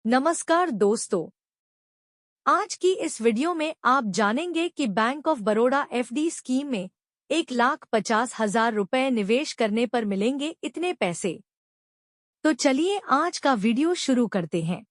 नमस्कार दोस्तों, आज की इस वीडियो में आप जानेंगे कि bank of Baroda FD scheme में 1,50,000 रुपए निवेश करने पर मिलेंगे इतने पैसे। तो चलिए आज का वीडियो शुरू करते हैं।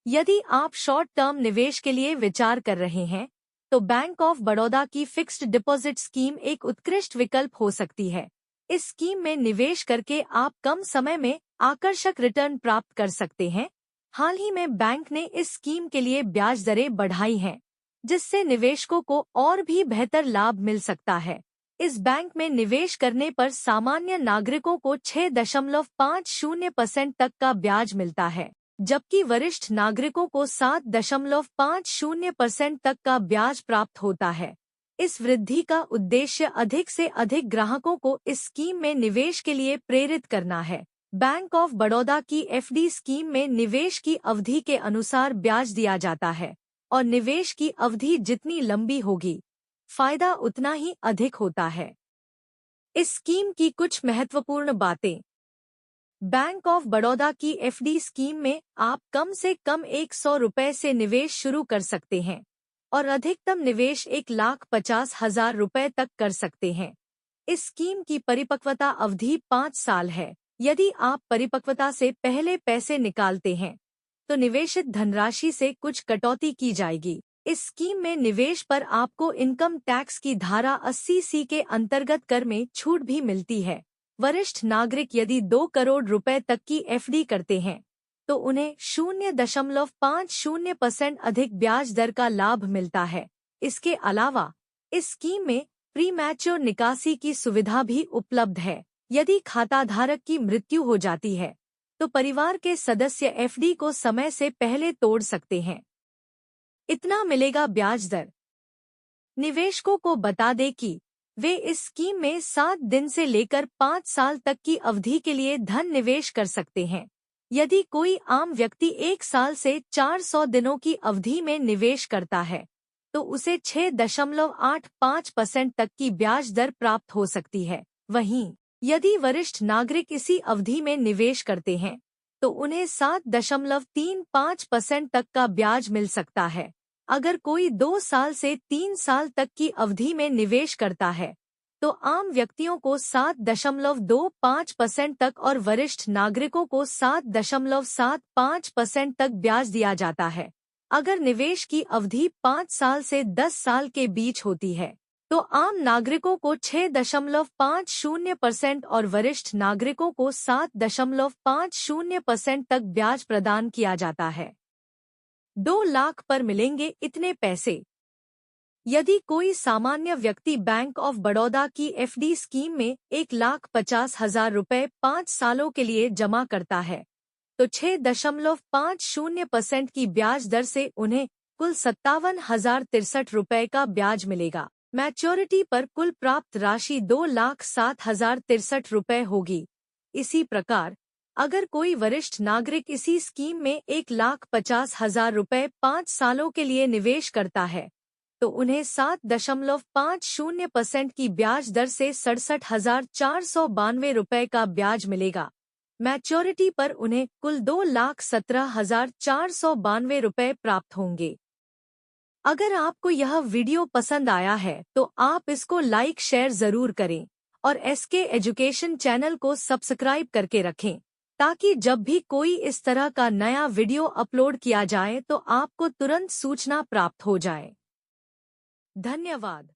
यदि आप शॉर्ट टर्म निवेश के लिए विचार कर रहे हैं, तो बैंक ऑफ बड़ौदा की फिक्स्ड डिपॉजिट स्कीम एक उत्कृष्ट विकल्प हो सकती है। इस स्कीम में निवेश करके आप कम समय में आकर्षक रिटर्न प्राप्त कर सकते हैं। हाल ही में बैंक ने इस स्कीम के लिए ब्याज दरें बढ़ाई हैं, जिससे निवेशकों को और भी बेहतर लाभ मिल सकता है। इस बैंक में निवेश करने पर सामान्य नागरिकों को 6.50% तक का ब्याज मिलता है, जबकि वरिष्ठ नागरिकों को 7.50% तक का ब्याज प्राप्त होता है। इस वृद्धि का उद्देश्य अधिक से अधिक ग्राहकों को इस स्कीम में निवेश के लिए प्रेरित करना है। बैंक ऑफ बड़ौदा की एफडी स्कीम में निवेश की अवधि के अनुसार ब्याज दिया जाता है और निवेश की अवधि जितनी लंबी होगी, फायदा उतना ही अधिक होता है। इस स्कीम की कुछ महत्वपूर्ण बातें। बैंक ऑफ बड़ौदा की एफडी स्कीम में आप कम से कम 100 रुपए से निवेश शुरू कर सकते हैं और अधिकतम निवेश 1,50,000 रुपए तक कर सकते हैं। इस स्कीम की परिपक्वता अवधि 5 साल है। यदि आप परिपक्वता से पहले पैसे निकालते हैं, तो निवेशित धनराशि से कुछ कटौती की जाएगी। इस स्कीम में निवेश पर आपको इनकम टैक्स की धारा 80C के अंतर्गत कर में छूट भी मिलती है। वरिष्ठ नागरिक यदि 2 करोड़ रुपए तक की एफडी करते हैं, तो उन्हें 0.50% अधिक ब्याज दर का लाभ मिलता है। इसके अलावा इस स्कीम में प्री मैच्योर निकासी की सुविधा भी उपलब्ध है। यदि खाताधारक की मृत्यु हो जाती है, तो परिवार के सदस्य एफडी को समय से पहले तोड़ सकते हैं। इतना मिलेगा ब्याज दर। निवेशकों को बता दें कि वे इस स्कीम में 7 दिन से लेकर 5 साल तक की अवधि के लिए धन निवेश कर सकते हैं। यदि कोई आम व्यक्ति 1 साल से 400 दिनों की अवधि में निवेश करता है, तो उसे 6.85% तक की ब्याज दर प्राप्त हो सकती है। वहीं यदि वरिष्ठ नागरिक इसी अवधि में निवेश करते हैं, तो उन्हें 7.35% तक का ब्याज मिल सकता है। अगर कोई 2 साल से 3 साल तक की अवधि में निवेश करता है, तो आम व्यक्तियों को 7.25% तक और वरिष्ठ नागरिकों को 7.75% तक ब्याज दिया जाता है। अगर निवेश की अवधि 5 साल से 10 साल के बीच होती है, तो आम नागरिकों को 6.50% और वरिष्ठ नागरिकों को 7.50% तक ब्याज प्रदान किया जाता है। 2 लाख पर मिलेंगे इतने पैसे। यदि कोई सामान्य व्यक्ति बैंक ऑफ बड़ौदा की एफडी स्कीम में 1,50,000 रुपए 5 सालों के लिए जमा करता है, तो 6.50% की ब्याज दर से उन्हें कुल 57,063 रुपए का ब्याज मिलेगा। मैच्योरिटी पर कुल प्राप्त राशि 2,07,063 रुपए होगी। इसी प्रकार अगर कोई वरिष्ठ नागरिक इसी स्कीम में 1,50,000 रुपए 5 सालों के लिए निवेश करता है, तो उन्हें 7.50% की ब्याज दर से 67,492 रुपए का ब्याज मिलेगा। मैच्योरिटी पर उन्हें कुल 2,17,492 रुपए प्राप्त होंगे। अगर आपको यह वीडियो पसंद आया है, तो आप इसको लाइक शेयर जरूर करें और एसके एजुकेशन चैनल को सब्सक्राइब करके रखें, ताकि जब भी कोई इस तरह का नया वीडियो अपलोड किया जाए तो आपको तुरंत सूचना प्राप्त हो जाए। धन्यवाद।